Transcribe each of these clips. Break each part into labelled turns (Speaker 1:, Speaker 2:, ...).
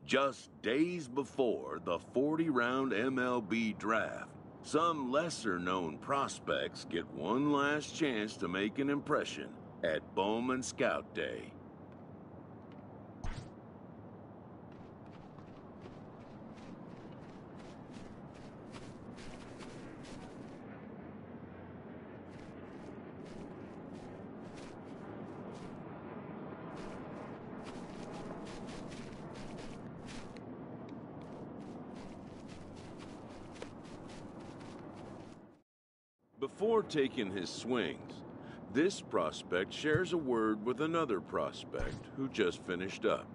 Speaker 1: Just days before the 40-round MLB draft, some lesser-known prospects get one last chance to make an impression at Bowman Scout Day. Before taking his swings, this prospect shares a word with another prospect who just finished up.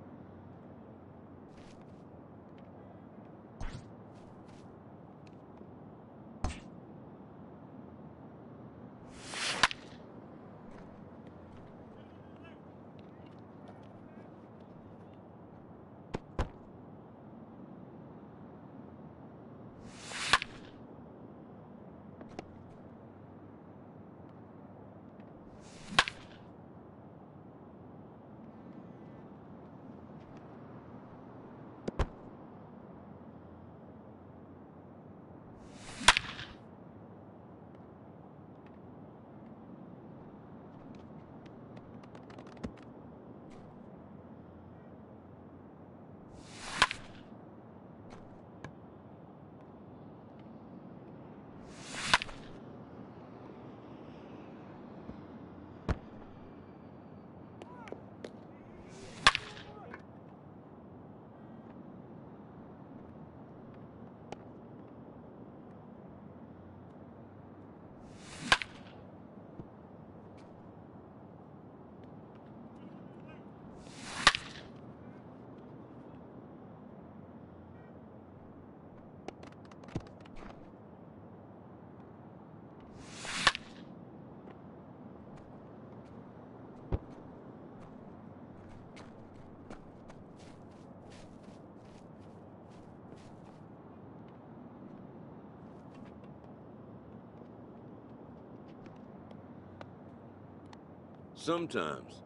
Speaker 1: Sometimes,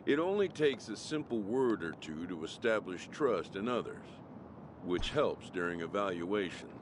Speaker 1: it only takes a simple word or two to establish trust in others, which helps during evaluations.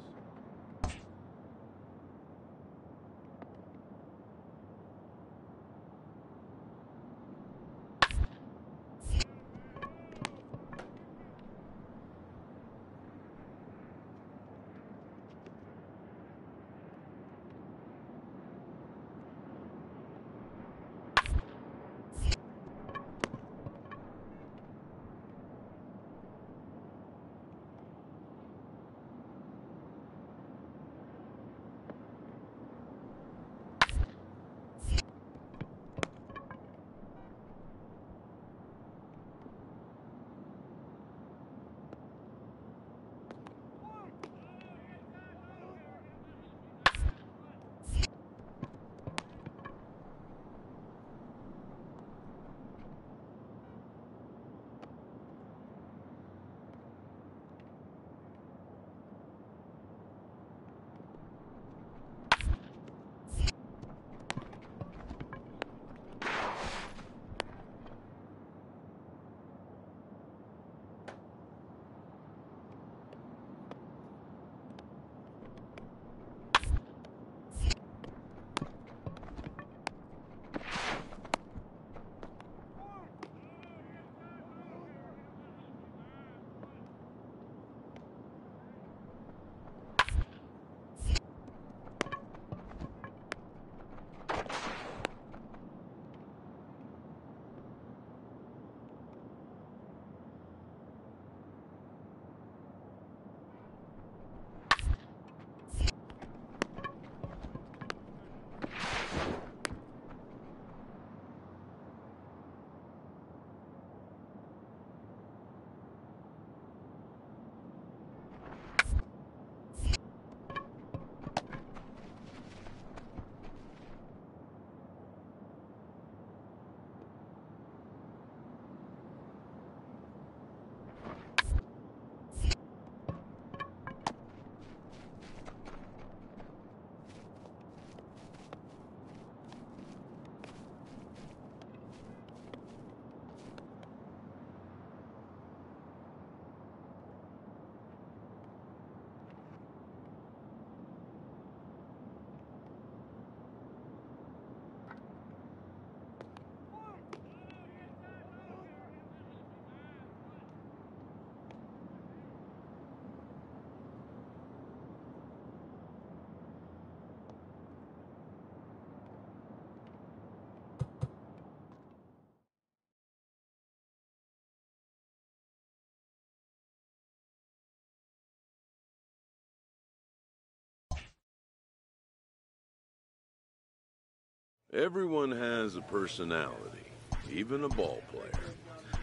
Speaker 1: Everyone has a personality, even a ball player.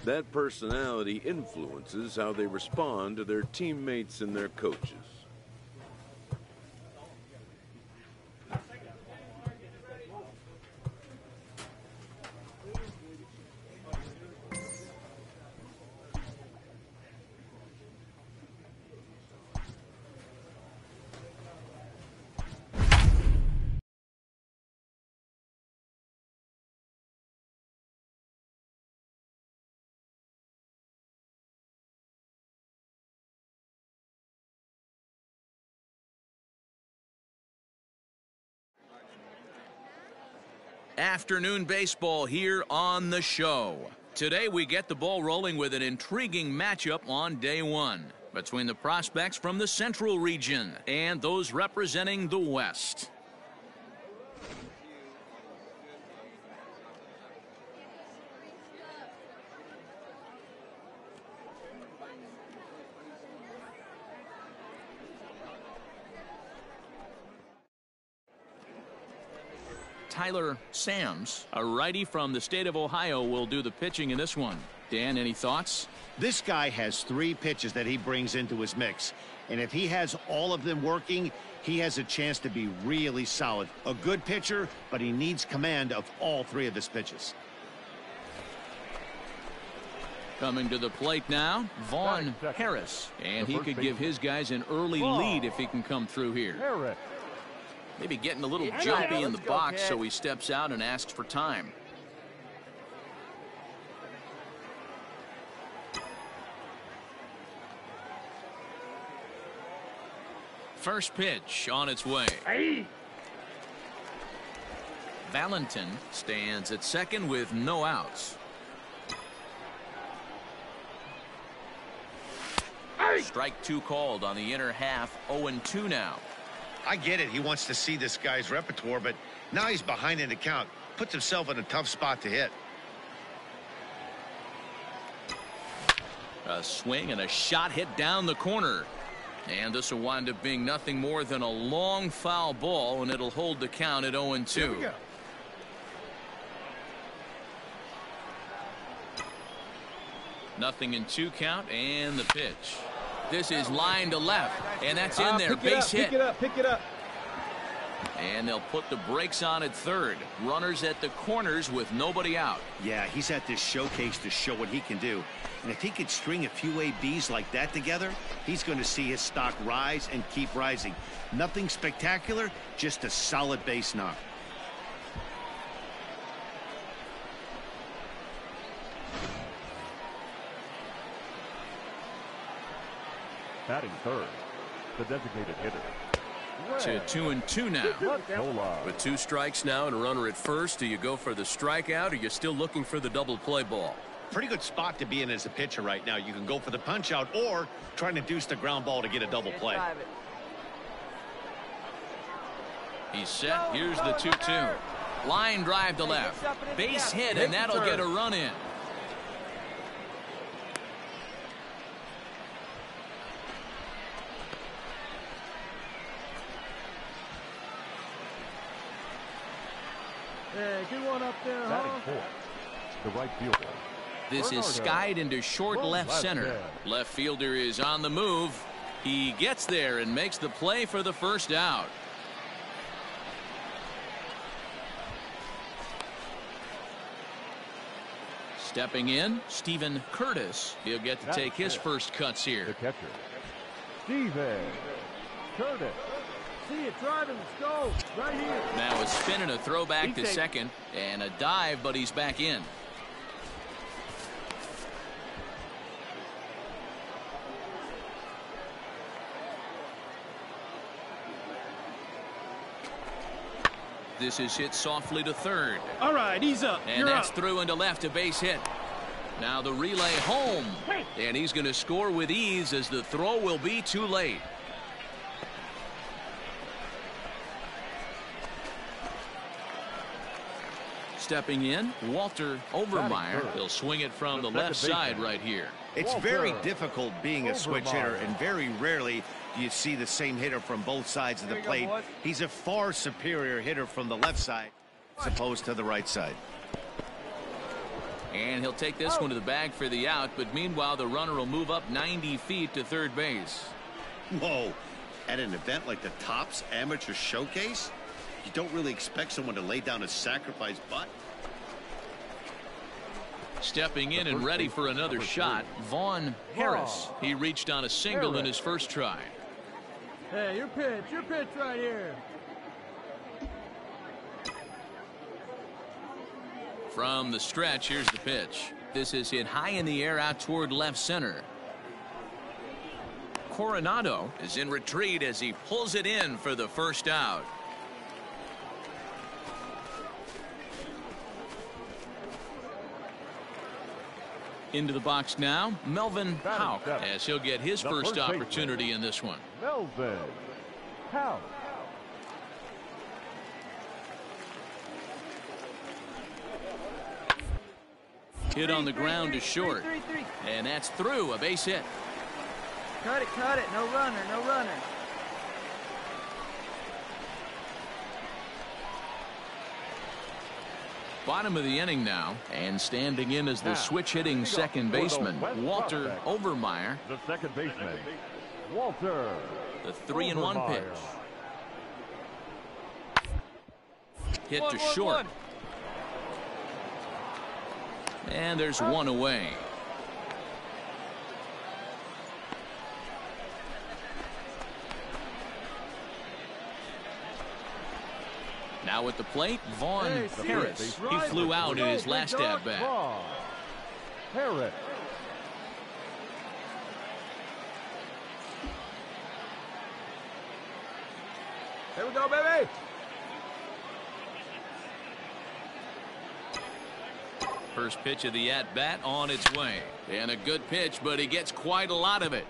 Speaker 1: That personality influences how they respond to their teammates and their coaches.
Speaker 2: Afternoon baseball here on the show. Today we get the ball rolling with an intriguing matchup on day one between the prospects from the Central region and those representing the West. Tyler Sams, a righty from the state of Ohio, will do the pitching in this one. Dan, any thoughts?
Speaker 3: This guy has 3 pitches that he brings into his mix, and if he has all of them working, he has a chance to be really solid. A good pitcher, but he needs command of all 3 of his pitches.
Speaker 2: Coming to the plate now, Vaughn Harris, and he could give his guys an early lead if he can come through here. Maybe getting a little jumpy in the box, so he steps out and asks for time. First pitch on its way. Valentin stands at second with no outs. Strike 2 called on the inner half. 0-2 now.
Speaker 3: I get it. He wants to see this guy's repertoire, but now he's behind in the count. Puts himself in a tough spot to hit.
Speaker 2: A swing and a shot hit down the corner. And this will wind up being nothing more than a long foul ball, and it'll hold the count at 0-2. Nothing in 2 count, and the pitch. This is line to left, and that's in there. Base hit.
Speaker 4: Pick it up.
Speaker 2: And they'll put the brakes on at third. Runners at the corners with nobody out.
Speaker 3: Yeah, he's at this showcase to show what he can do. And if he could string a few ABs like that together, he's going to see his stock rise and keep rising. Nothing spectacular, just a solid base knock.
Speaker 4: Batting third, the designated hitter.
Speaker 2: To 2-2 now.
Speaker 5: With 2 strikes now and a runner at first, do you go for the strikeout, or are you still looking for the double play ball?
Speaker 3: Pretty good spot to be in as a pitcher right now. You can go for the punch out or try and induce the ground ball to get a double play.
Speaker 2: He's set. Here's the 2-2. Line drive to left. Base hit, and that'll get a run in.
Speaker 4: Hey, good one up there, huh? The right fielder.
Speaker 2: This is skied into short left center. Left fielder is on the move. He gets there and makes the play for the first out. Stepping in, Steven Curtis. He'll get to take his first cuts here.
Speaker 4: The catcher, Steven Curtis. See it driving, let's go, right here.
Speaker 2: Now a spin and a throwback to second, and a dive, but he's back in. This is hit softly to third.
Speaker 4: All right, he's up.
Speaker 2: And that's through into left, a base hit. Now the relay home, and he's going to score with ease as the throw will be too late. Stepping in, Walter Overmeyer. He'll swing it from the left side right here.
Speaker 3: It's very difficult being a switch hitter, and very rarely do you see the same hitter from both sides of the plate. He's a far superior hitter from the left side. as opposed to the right side.
Speaker 2: And he'll take this one to the bag for the out, but meanwhile the runner will move up 90 feet to third base.
Speaker 3: Whoa, at an event like the Topps Amateur Showcase, you don't really expect someone to lay down a sacrifice bunt.
Speaker 2: Stepping in and ready for another shot, Vaughn Harris. He reached on a single in his first try.
Speaker 4: Hey, your pitch right here.
Speaker 2: From the stretch, here's the pitch. This is hit high in the air out toward left center. Coronado is in retreat as he pulls it in for the first out. Into the box now, Melvin Houck, as he'll get his first opportunity in this one.
Speaker 4: Melvin Houck.
Speaker 2: Hit on the ground to short. And that's through, a base hit.
Speaker 6: Cut it. No runner.
Speaker 2: Bottom of the inning now, and standing in as the switch-hitting second baseman, Walter Overmeyer.
Speaker 4: The second baseman, Walter.
Speaker 2: The 3-1 pitch. Hit to short. And there's one away. Now at the plate, Vaughn Harris. He flew out in his last at-bat.
Speaker 4: Harris. Here we go, baby.
Speaker 2: First pitch of the at-bat on its way. And a good pitch, but he gets quite a lot of it.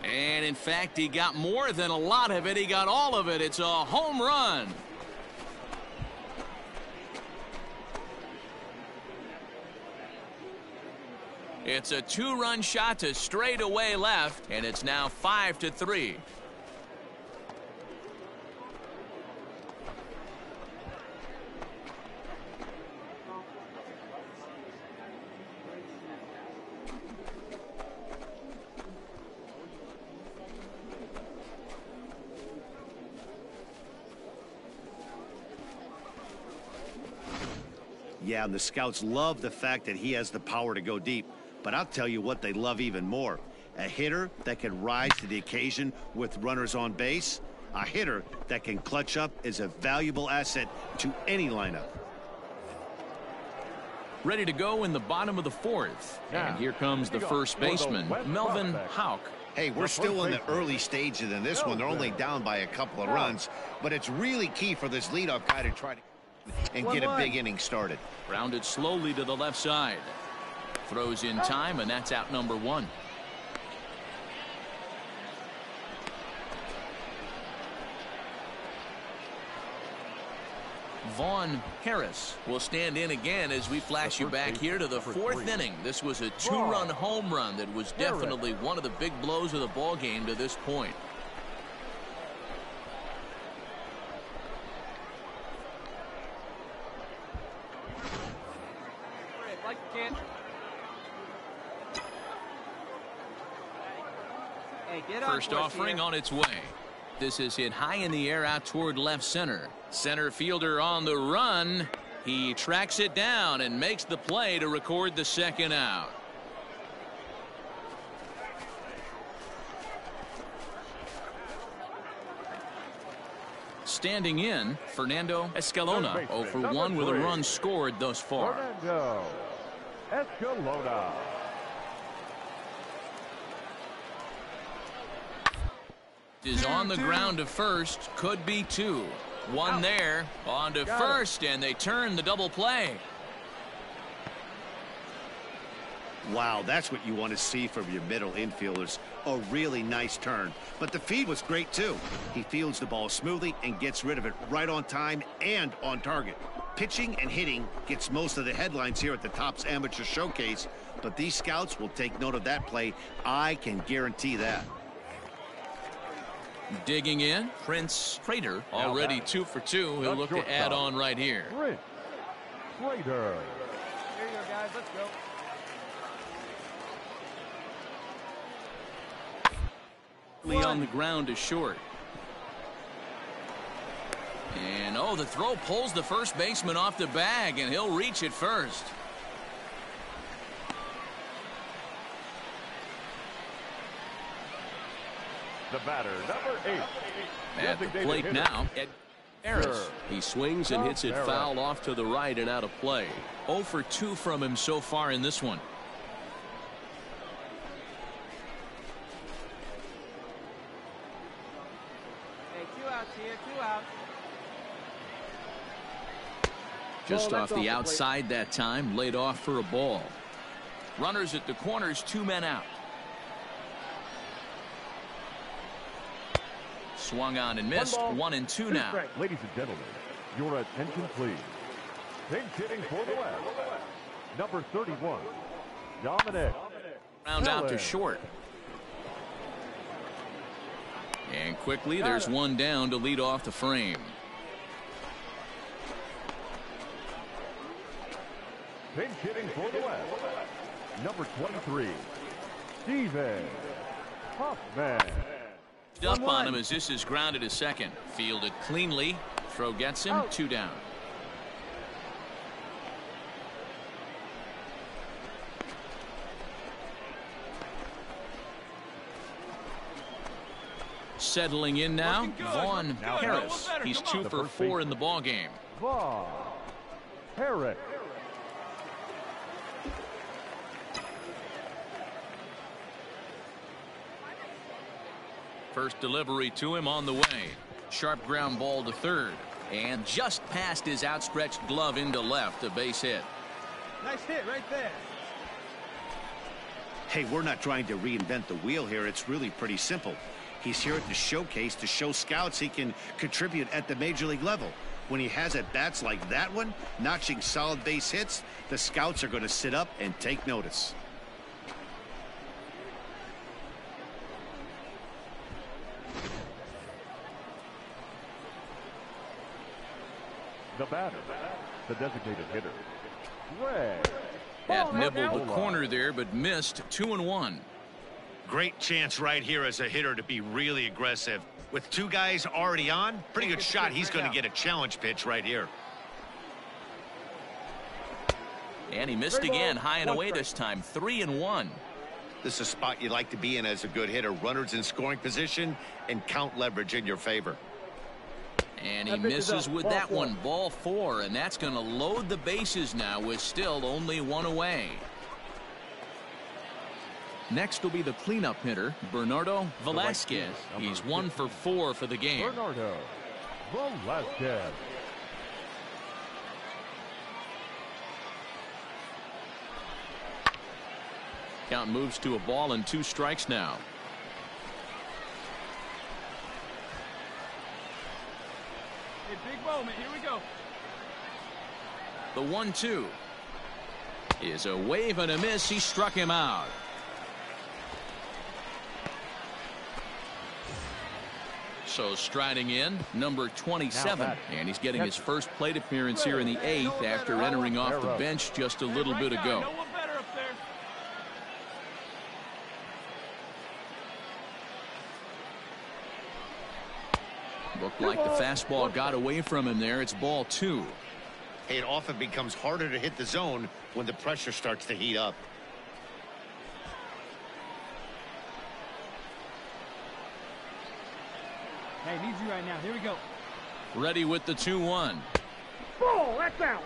Speaker 2: And in fact, he got more than a lot of it. He got all of it. It's a home run. It's a two-run shot to straightaway left, and it's now 5-3.
Speaker 3: Yeah, and the scouts love the fact that he has the power to go deep. But I'll tell you what they love even more. A hitter that can rise to the occasion with runners on base. A hitter that can clutch up is a valuable asset to any lineup.
Speaker 2: Ready to go in the bottom of the fourth. And here comes the first baseman, Melvin Houck.
Speaker 3: Hey, we're still in the early stages in this one. They're only down by a couple of runs. But it's really key for this leadoff guy to try to and get a big inning started.
Speaker 2: Rounded slowly to the left side. Throws in time, and that's out number one. Vaughn Harris will stand in again as we flash you back here to the fourth inning. This was a two-run home run that was definitely one of the big blows of the ball game to this point. First offering on its way. This is hit high in the air out toward left center. Center fielder on the run. He tracks it down and makes the play to record the second out. Standing in, Fernando Escalona, 0 for 1 with a run scored thus far.
Speaker 4: Fernando Escalona.
Speaker 2: Is on the ground to first, could be two. One there, on to first, and they turn the double play.
Speaker 3: Wow, that's what you want to see from your middle infielders. A really nice turn. But the feed was great, too. He fields the ball smoothly and gets rid of it right on time and on target. Pitching and hitting gets most of the headlines here at the Topps Amateur Showcase, but these scouts will take note of that play. I can guarantee that.
Speaker 2: Digging in, Prince Prater, already 2 for 2. He'll look to add on right here.
Speaker 4: Slater.
Speaker 6: Here you go, guys. Let's go.
Speaker 2: Lee on the ground is short. And oh, the throw pulls the first baseman off the bag, and he'll reach it first.
Speaker 4: The batter, number 8.
Speaker 2: At the plate now, Ed Harris.
Speaker 5: He swings and hits it foul off to the right and out of play.
Speaker 2: 0 for 2 from him so far in this one.
Speaker 6: Hey, 2 outs here, 2 outs.
Speaker 2: Just off the outside that time, laid off for a ball. Runners at the corners, 2 men out. Swung on and missed. 1 and 2 now.
Speaker 4: Ladies and gentlemen, your attention please. Pinch hitting for the West. Number 31, Dominic.
Speaker 2: Round out to short. And quickly, there's one down to lead off the frame.
Speaker 4: Pinch hitting for the West. Number 23, Steven Hoffman.
Speaker 2: Up on him as this is grounded to second. Fielded cleanly. Throw gets him. 2 down. Settling in now, Vaughn Harris. He's 2 for 4 in the ball game.
Speaker 4: Vaughn Harris.
Speaker 2: First delivery to him on the way. Sharp ground ball to third. And just past his outstretched glove into left, a base hit.
Speaker 6: Nice hit right there.
Speaker 3: Hey, we're not trying to reinvent the wheel here. It's really pretty simple. He's here at the showcase to show scouts he can contribute at the major league level. When he has at bats like that one, notching solid base hits, the scouts are going to sit up and take notice.
Speaker 4: The batter, the designated hitter, Greg.
Speaker 2: Had nibbled the corner there, but missed. 2 and 1.
Speaker 3: Great chance right here as a hitter to be really aggressive. With 2 guys already on, pretty good shot. He's going to get a challenge pitch right here.
Speaker 2: And he missed again, high and away this time. 3 and 1.
Speaker 3: This is a spot you like to be in as a good hitter. Runners in scoring position and count leverage in your favor.
Speaker 2: And he misses with that one. Ball 4, and that's going to load the bases now with still only 1 away. Next will be the cleanup hitter, Bernardo Velasquez. He's 1 for 4 for the game.
Speaker 4: Bernardo Velasquez.
Speaker 2: Count moves to a ball and 2 strikes now.
Speaker 6: Hey, big moment. Here we go.
Speaker 2: The 1-2 is a wave and a miss. He struck him out. So striding in, number 27, and he's getting his first plate appearance here in the 8th after entering off the bench just a little bit ago. Looked like the fastball got away from him there. It's ball 2.
Speaker 3: Hey, it often becomes harder to hit the zone when the pressure starts to heat up.
Speaker 6: Hey, needs you right now. Here we go.
Speaker 2: Ready with the 2-1.
Speaker 6: Ball, that's out.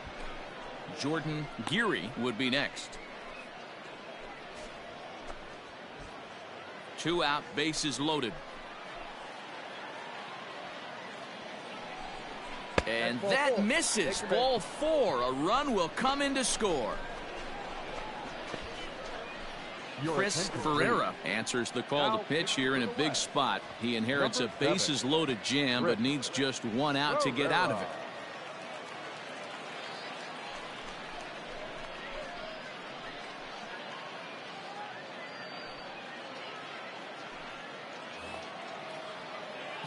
Speaker 2: Jordan Geary would be next. 2 out, bases loaded. And that misses. Ball 4. A run will come in to score. Chris Ferreira answers the call to pitch here in a big spot. He inherits a bases loaded jam, but needs just 1 out to get out of it.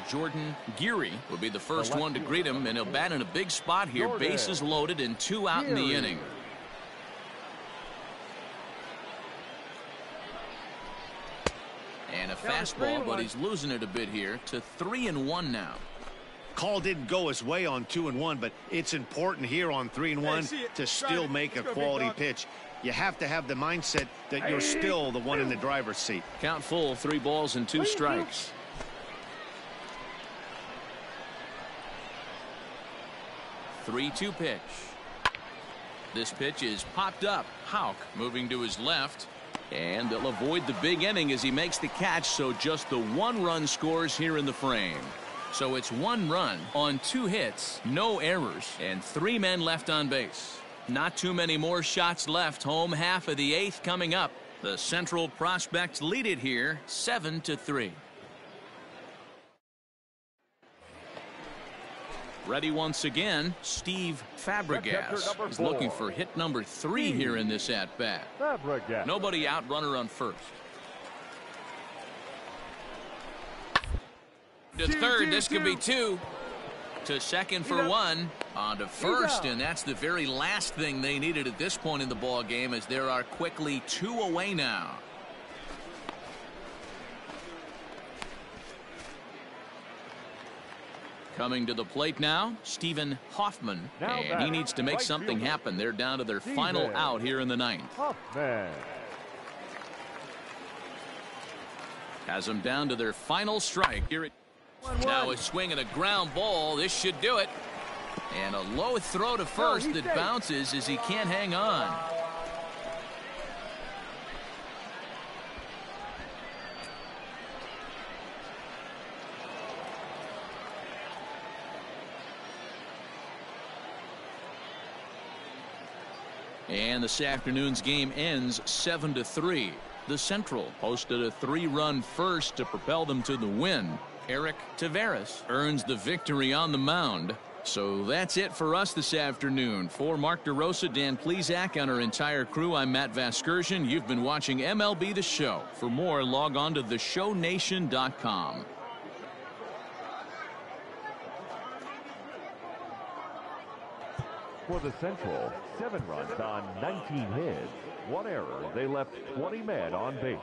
Speaker 2: Jordan Geary will be the first one to greet him, and he'll bat in a big spot here. Bases loaded and 2 out in the inning. And a fastball, but he's losing it a bit here to 3-1 now.
Speaker 3: Call didn't go his way on 2-1, but it's important here on 3-1 to still make a quality pitch. You have to have the mindset that you're still the one in the driver's seat.
Speaker 2: Count full, 3 balls and 2 strikes. Three-2 pitch. This pitch is popped up. Houck moving to his left. And they'll avoid the big inning as he makes the catch, so just the 1 run scores here in the frame. So it's 1 run on 2 hits, no errors, and 3 men left on base. Not too many more shots left. Home half of the 8th coming up. The Central Prospects lead it here 7-3. Ready once again, Steve Fabregas is looking for hit number 3 here in this at-bat. Nobody out, runner on first. To third, this could be 2. To second for 1. On to first, and that's the very last thing they needed at this point in the ball game, as there are quickly 2 away now. Coming to the plate now, Stephen Hoffman, and he needs to make something happen. They're down to their final out here in the 9th. Has them down to their final strike here. Now a swing and a ground ball. This should do it. And a low throw to first that bounces as he can't hang on. And this afternoon's game ends 7-3. The Central posted a 3-run first to propel them to the win. Eric Taveras earns the victory on the mound. So that's it for us this afternoon. For Mark DeRosa, Dan Plesac, and our entire crew, I'm Matt Vasgersian. You've been watching MLB The Show. For more, log on to theshownation.com.
Speaker 4: For the Central, 7 runs on 19 hits. 1 error. They left 20 men on base.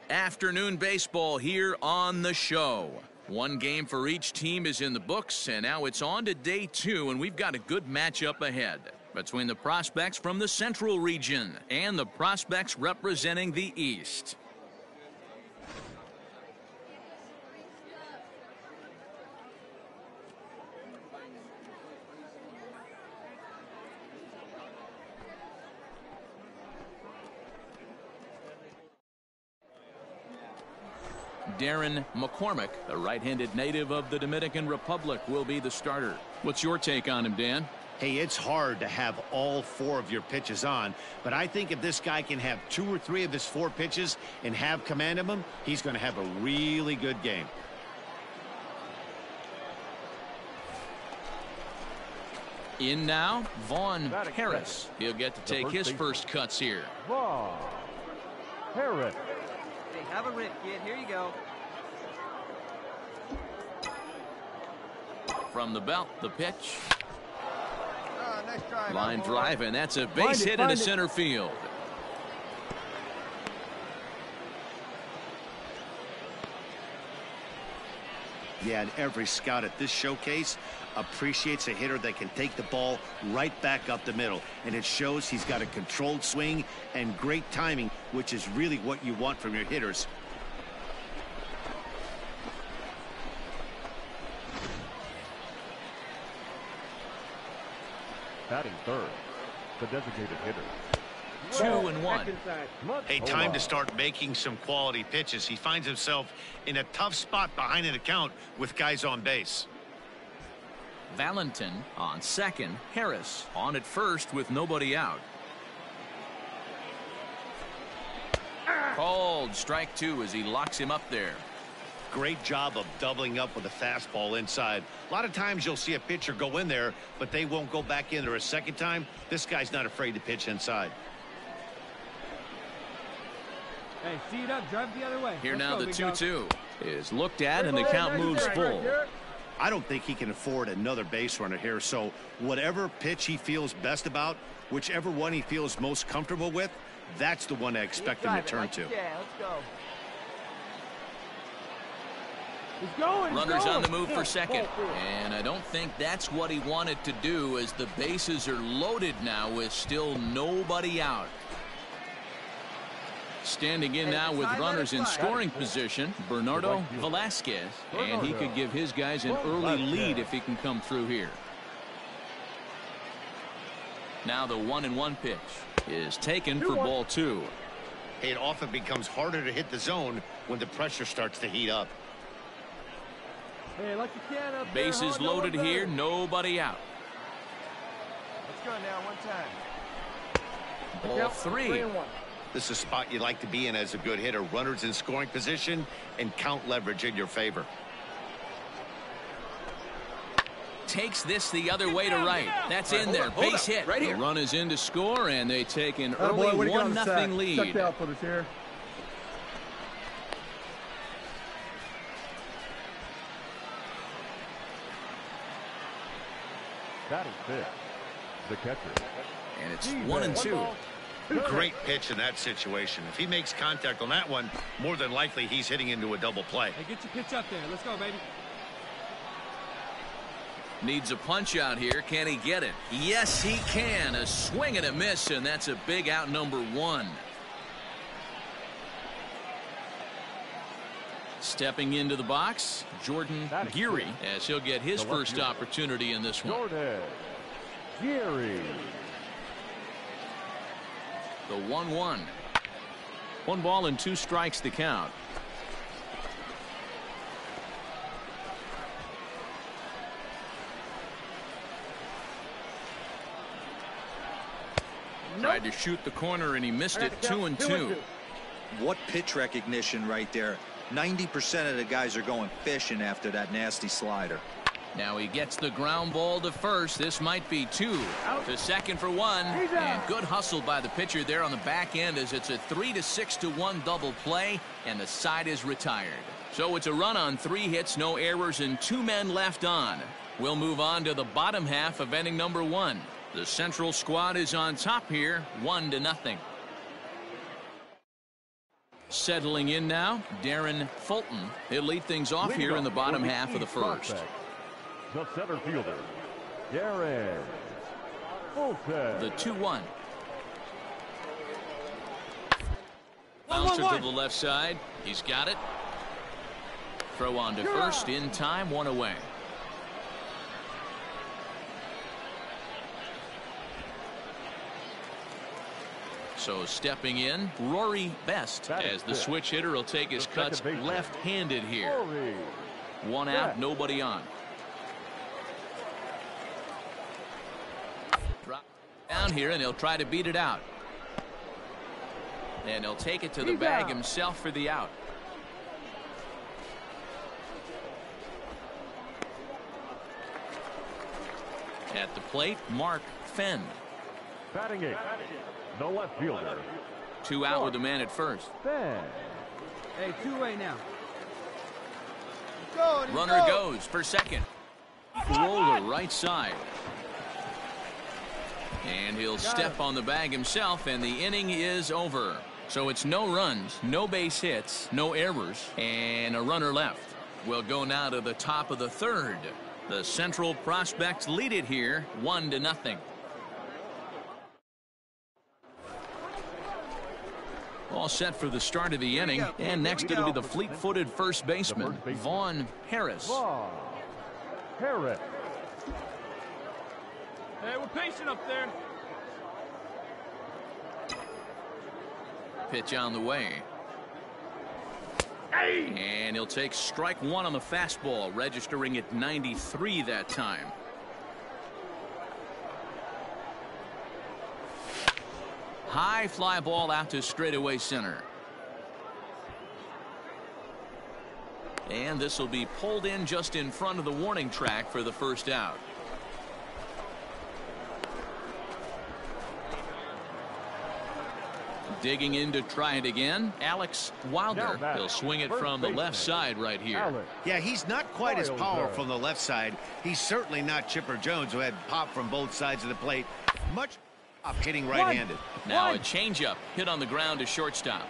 Speaker 2: Afternoon baseball here on the show. 1 game for each team is in the books, and now it's on to day 2, and we've got a good matchup ahead between the prospects from the Central region and the prospects representing the East. Darren McCormick, a right-handed native of the Dominican Republic, will be the starter. What's your take on him, Dan?
Speaker 3: Hey, it's hard to have all 4 of your pitches on, but I think if this guy can have 2 or 3 of his 4 pitches and have command of them, he's going to have a really good game.
Speaker 2: In now, Vaughn Harris. He'll get to take his first cuts here.
Speaker 4: Vaughn Harris.
Speaker 7: Hey, have a rip, kid. Here you go.
Speaker 2: From the belt, the pitch.
Speaker 7: Nice drive.
Speaker 2: Line drive, and that's a base hit into center field.
Speaker 3: Yeah, and every scout at this showcase appreciates a hitter that can take the ball right back up the middle. And it shows he's got a controlled swing and great timing, which is really what you want from your hitters.
Speaker 4: Batting third, the designated hitter.
Speaker 2: 2-1.
Speaker 3: Hey, time to start making some quality pitches. He finds himself in a tough spot behind an account with guys on base.
Speaker 2: Valentin on second. Harris on at first with nobody out. Called strike 2 as he locks him up there.
Speaker 3: Great job of doubling up with a fastball inside. A lot of times you'll see a pitcher go in there, but they won't go back in there a second time. This guy's not afraid to pitch inside.
Speaker 6: Hey, see it up, drive it the other way.
Speaker 2: Here
Speaker 6: Let's
Speaker 2: now
Speaker 6: go,
Speaker 2: the
Speaker 6: big
Speaker 2: 2-2 is looked at and the count moves full.
Speaker 3: I don't think he can afford another base runner here, so whatever pitch he feels best about, whichever one he feels most comfortable with, that's the one I expect him to turn to.
Speaker 7: Yeah, let's go.
Speaker 6: He's going.
Speaker 2: Runners on the move for second, and I don't think that's what he wanted to do, as the bases are loaded now with still nobody out. Standing in now with runners in scoring position, Bernardo Velasquez, and he could give his guys an early lead if he can come through here. Now the 1-1 pitch is taken for ball 2.
Speaker 3: It often becomes harder to hit the zone when the pressure starts to heat up.
Speaker 6: Hey, like you can up there,
Speaker 2: Bases loaded here, nobody out.
Speaker 7: Let's go now, one time.
Speaker 2: Ball 3.
Speaker 3: This is a spot you like to be in as a good hitter. Runners in scoring position and count leverage in your favor.
Speaker 2: Takes this the other way to right. That's in there. Base hit. Right here. The run is in to score, and they take an early 1-0 lead.
Speaker 6: Check the outfielders here.
Speaker 4: Batting fifth, the catcher.
Speaker 2: And it's 1-2.
Speaker 3: Great pitch in that situation. If he makes contact on that one, more than likely he's hitting into a double play.
Speaker 6: Hey, get your pitch up there. Let's go, baby.
Speaker 2: Needs a punch out here. Can he get it? Yes, he can. A swing and a miss, and that's a big out, number 1. Stepping into the box, Jordan Geary, as he'll get his first opportunity in this one.
Speaker 4: Jordan Geary.
Speaker 2: The 1-1. 1 ball and 2 strikes to count. Tried to shoot the corner and he missed it. 2-2.
Speaker 8: What pitch recognition right there. 90% of the guys are going fishing after that nasty slider.
Speaker 2: Now he gets the ground ball to first. This might be 2. To second for 1. And good hustle by the pitcher there on the back end, as it's a 3-6-1 double play, and the side is retired. So it's a run on 3 hits, no errors, and 2 men left on. We'll move on to the bottom half of inning number 1. The Central squad is on top here, 1-0. Settling in now, Darren Fulton. He'll lead things off here in the bottom half of the first.
Speaker 4: The center fielder, Darren Fulton.
Speaker 2: The 2-1. Bouncer to the left side. He's got it. Throw on to first in time, 1 away. So stepping in, Rory Best, as the switch hitter will take his cuts left-handed here. 1 out, nobody on. Drop down here, and he'll try to beat it out. And he'll take it to the bag himself for the out. At the plate, Mark Fenn.
Speaker 4: Batting 8, the left fielder.
Speaker 2: 2 out with the man at first.
Speaker 4: Fenn.
Speaker 6: Hey, 2-way now.
Speaker 2: Runner goes for second. Roller right side. And he'll step on the bag himself, and the inning is over. So it's no runs, no base hits, no errors, and a runner left. We'll go now to the top of the third. The Central Prospects lead it here, 1-0. All set for the start of the inning, and next it'll be the fleet-footed first baseman, Vaughn Harris.
Speaker 4: Vaughn Harris.
Speaker 6: Hey, we're patient up there.
Speaker 2: Pitch on the way. And he'll take strike 1 on the fastball, registering at 93 that time. High fly ball out to straightaway center. And this will be pulled in just in front of the warning track for the first out. Digging in to try it again, Alex Wilder. He'll swing it from the left side right here.
Speaker 3: Yeah, he's not quite as powerful from the left side. He's certainly not Chipper Jones, who had pop from both sides of the plate. Much up hitting right-handed.
Speaker 2: Now a changeup hit on the ground to shortstop.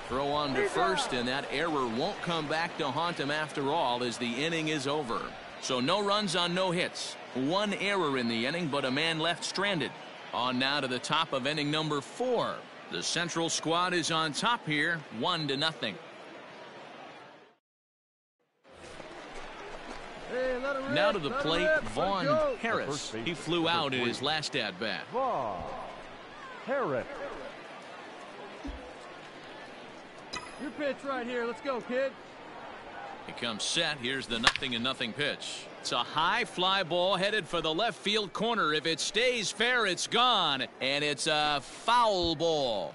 Speaker 2: Throw on to first, and that error won't come back to haunt him after all, as the inning is over. So no runs on no hits. One error in the inning, but a man left stranded. On now to the top of inning number 4. The Central squad is on top here, 1-0. Now to the plate, Vaughn Harris. He flew out in his last at-bat.
Speaker 4: Vaughn Harris.
Speaker 6: Your pitch right here. Let's go, kid.
Speaker 2: He comes set. Here's the 0-0 pitch. It's a high fly ball headed for the left field corner. If it stays fair, it's gone. And it's a foul ball.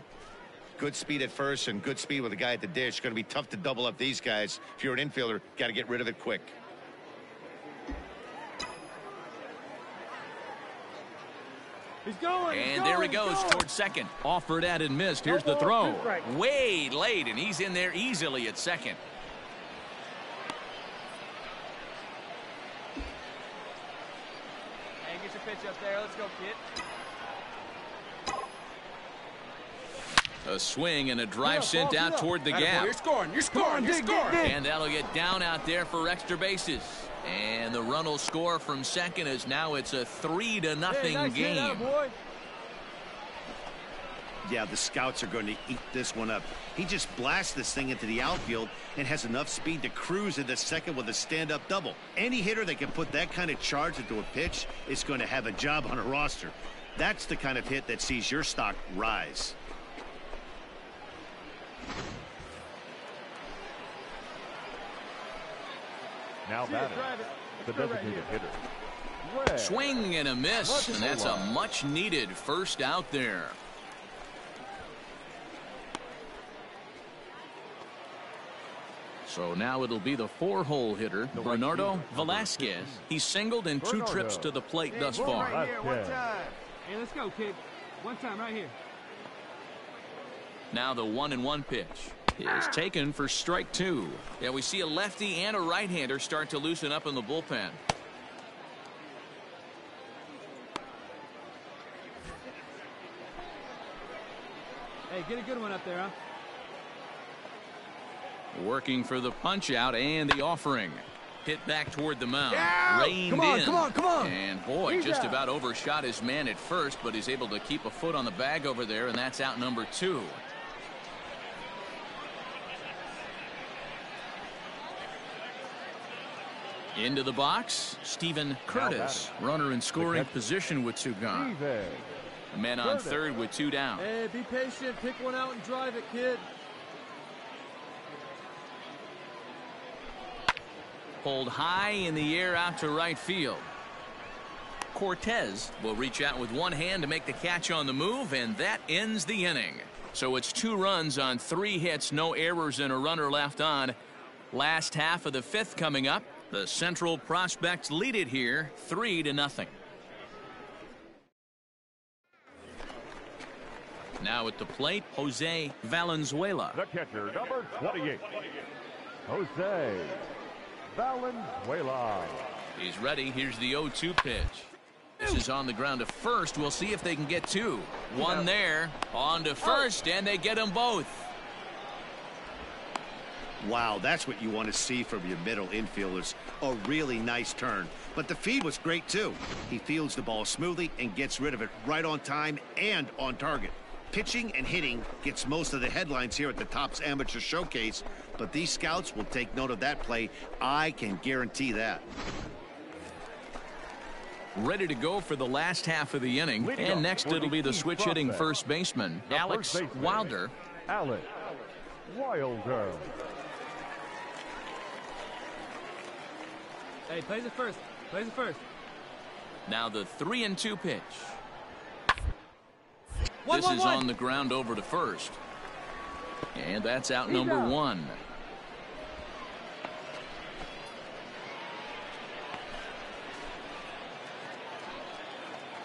Speaker 3: Good speed at first and good speed with the guy at the dish. Going to be tough to double up these guys. If you're an infielder, got to get rid of it quick.
Speaker 6: He's going.
Speaker 2: And there he goes towards second. Offered at and missed. Here's the throw. Way late, and he's in there easily at second.
Speaker 6: Hey, get your pitch up there. Let's go, kid.
Speaker 2: A swing and a drive sent out toward the gap.
Speaker 6: You're scoring. You're scoring. You're scoring.
Speaker 2: And that'll get down out there for extra bases. And the run will score from second, as now it's a 3-0 game.
Speaker 3: Yeah, the scouts are going to eat this one up. He just blasts this thing into the outfield and has enough speed to cruise into second with a stand-up double. Any hitter that can put that kind of charge into a pitch is going to have a job on a roster. That's the kind of hit that sees your stock rise.
Speaker 4: Now batting, the designated hitter.
Speaker 2: Swing and a miss, and that's a much-needed first out there. So now it'll be the 4-hole hitter, Bernardo Velasquez. He's singled in 2 trips to the plate thus far.
Speaker 6: Right here, one time. Hey, let's go, kid. One time right here.
Speaker 2: Now the 1-1 pitch is taken for strike 2. Yeah, we see a lefty and a right-hander start to loosen up in the bullpen.
Speaker 6: Hey, get a good one up there, huh?
Speaker 2: Working for the punch out and the offering. Hit back toward the mound. Reined in.
Speaker 6: Come on.
Speaker 2: And boy, just about overshot his man at first, but he's able to keep a foot on the bag over there, and that's out number 2. Into the box, Steven Curtis. Runner in scoring position with 2 gone. Men on third with 2 down.
Speaker 6: Hey, be patient. Pick one out and drive it, kid.
Speaker 2: Pulled high in the air out to right field. Cortez will reach out with one hand to make the catch on the move, and that ends the inning. So it's 2 runs on 3 hits, no errors, and a runner left on. Last half of the 5th coming up. The Central Prospects lead it here 3-0. Now at the plate, Jose Valenzuela.
Speaker 4: The catcher, number 28, Jose Valenzuela.
Speaker 2: He's ready. Here's the 0-2 pitch. This is on the ground to first. We'll see if they can get 2. One there. On to first, and they get them both.
Speaker 3: Wow, that's what you want to see from your middle infielders. A really nice turn. But the feed was great, too. He fields the ball smoothly and gets rid of it right on time and on target. Pitching and hitting gets most of the headlines here at the Topps Amateur Showcase, but these scouts will take note of that play. I can guarantee that.
Speaker 2: Ready to go for the last half of the inning. And next it'll be the switch-hitting first baseman, Alex Wilder.
Speaker 4: Alex Wilder.
Speaker 6: Hey, plays it first. Plays it first.
Speaker 2: Now the 3-2 pitch.
Speaker 6: This
Speaker 2: is on the ground over to first. And that's out number 1.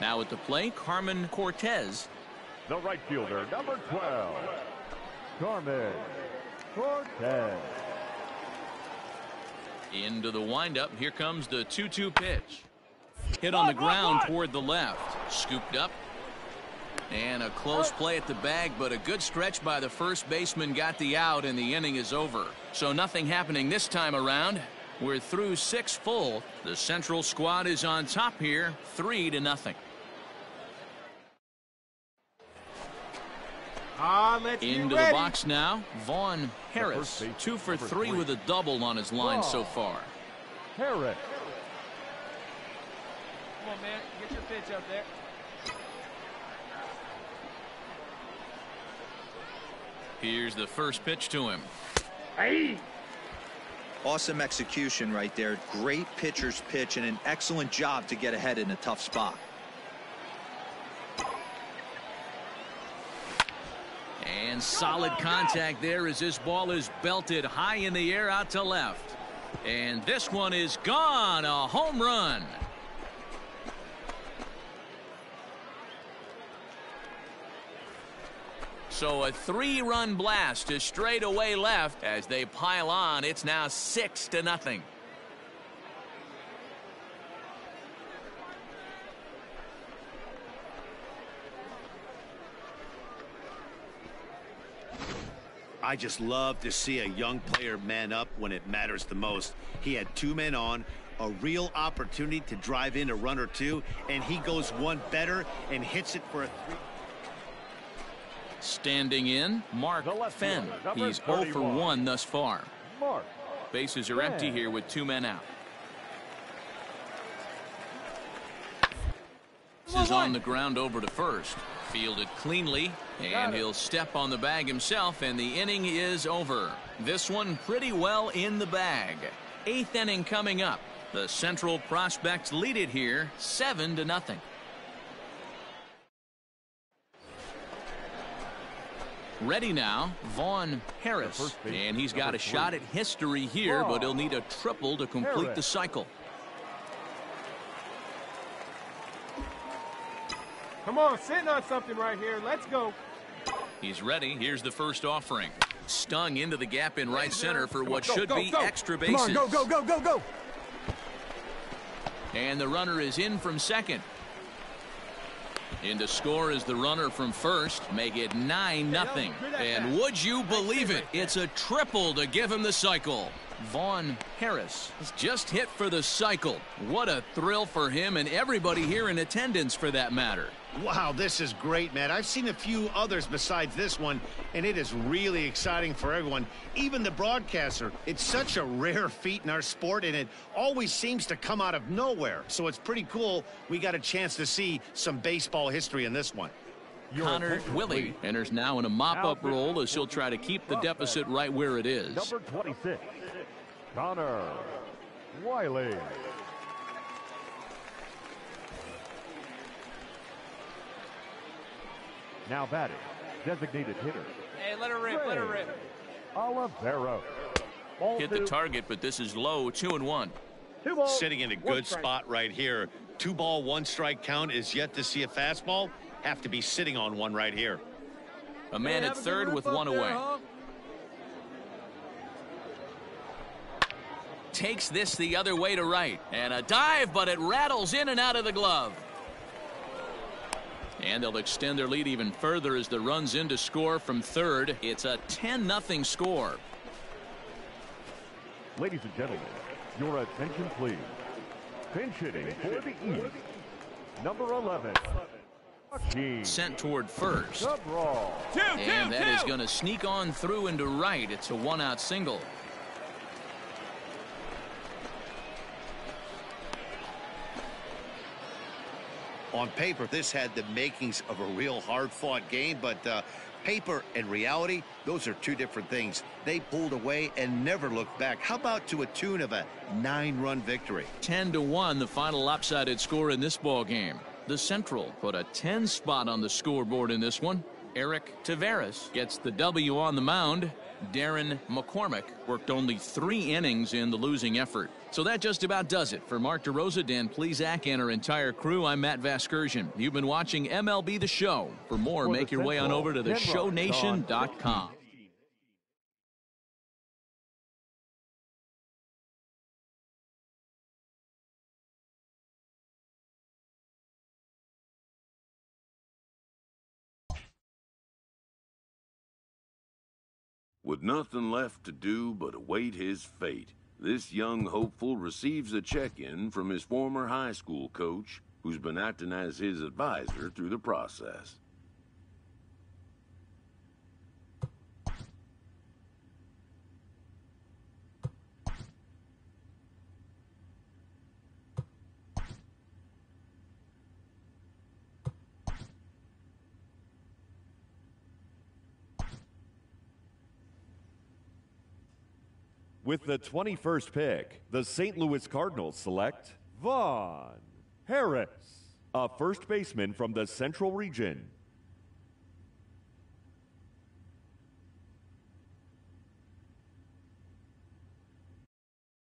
Speaker 2: Now at the plate, Carmen Cortez.
Speaker 4: The right fielder, number 12, Carmen Cortez.
Speaker 2: Into the windup. Here comes the 2-2 pitch. Hit on the ground toward the left. Scooped up. And a close play at the bag, but a good stretch by the first baseman got the out, and the inning is over. So nothing happening this time around. We're through 6 full. The Central squad is on top here, 3-0. Into the box now, Vaughn Harris, 2 for 3 with a double on his line so far.
Speaker 4: Harris.
Speaker 6: Come on, man. Get your pitch up there.
Speaker 2: Here's the first pitch to him.
Speaker 6: Hey!
Speaker 8: Awesome execution right there. Great pitcher's pitch and an excellent job to get ahead in a tough spot.
Speaker 2: And solid contact there as this ball is belted high in the air out to left. And this one is gone. A home run. So a 3-run blast to straightaway left as they pile on. It's now 6-0.
Speaker 3: I just love to see a young player man up when it matters the most. He had 2 men on, a real opportunity to drive in a run or 2, and he goes one better and hits it for a 3.
Speaker 2: Standing in, Mark Fenn. He's 0 for 1 thus far. Bases are empty here with 2 men out. This is on the ground over to first. Fielded cleanly, and he'll step on the bag himself, and the inning is over. This one pretty well in the bag. 8th inning coming up. The Central Prospects lead it here 7-0. Ready now, Vaughn Harris, and he's got a shot at history here, but he'll need a triple to complete the cycle.
Speaker 6: Come on, sitting on something right here. Let's go.
Speaker 2: He's ready. Here's the first offering. Stung into the gap in right center for what should be extra bases.
Speaker 6: Come on, go.
Speaker 2: And the runner is in from second. In to score is the runner from first. Make it 9-0. And would you believe it? It's a triple to give him the cycle. Vaughn Harris has just hit for the cycle. What a thrill for him and everybody here in attendance for that matter.
Speaker 3: Wow, this is great, man. I've seen a few others besides this one, and it is really exciting for everyone, even the broadcaster. It's such a rare feat in our sport, and it always seems to come out of nowhere. So it's pretty cool we got a chance to see some baseball history in this one.
Speaker 2: Connor Willie enters now in a mop-up role as he'll try to keep the deficit right where it is.
Speaker 4: Number 26, Connor Wiley. Now batting, designated hitter.
Speaker 6: Hey, let her rip.
Speaker 4: Olivero.
Speaker 2: Hit the target, but this is low, 2-1.
Speaker 3: Sitting in a good spot right here. 2-ball, 1-strike count is yet to see a fastball. Have to be sitting on one right here.
Speaker 2: A man at third with 1 away. Takes this the other way to right. And a dive, but it rattles in and out of the glove. And they'll extend their lead even further as the runs in to score from third. It's a 10-0 score.
Speaker 4: Ladies and gentlemen, your attention please. Pinch hitting for the East, number 11.
Speaker 2: Sent toward first. And that is going to sneak on through into right. It's a 1-out single.
Speaker 3: On paper, this had the makings of a real hard-fought game, but paper and reality, those are 2 different things. They pulled away and never looked back. How about to a tune of a 9-run victory?
Speaker 2: 10-1, the final lopsided score in this ball game. The Central put a 10 spot on the scoreboard in this one. Eric Taveras gets the W on the mound. Darren McCormick worked only 3 innings in the losing effort. So that just about does it. For Mark DeRosa, Dan Plesac, and our entire crew, I'm Matt Vasgersian. You've been watching MLB The Show. For more, make your way on over to theshownation.com.
Speaker 1: With nothing left to do but await his fate, this young hopeful receives a check-in from his former high school coach, who's been acting as his advisor through the process.
Speaker 4: With the 21st pick, the St. Louis Cardinals select Vaughn Harris, a first baseman from the Central Region.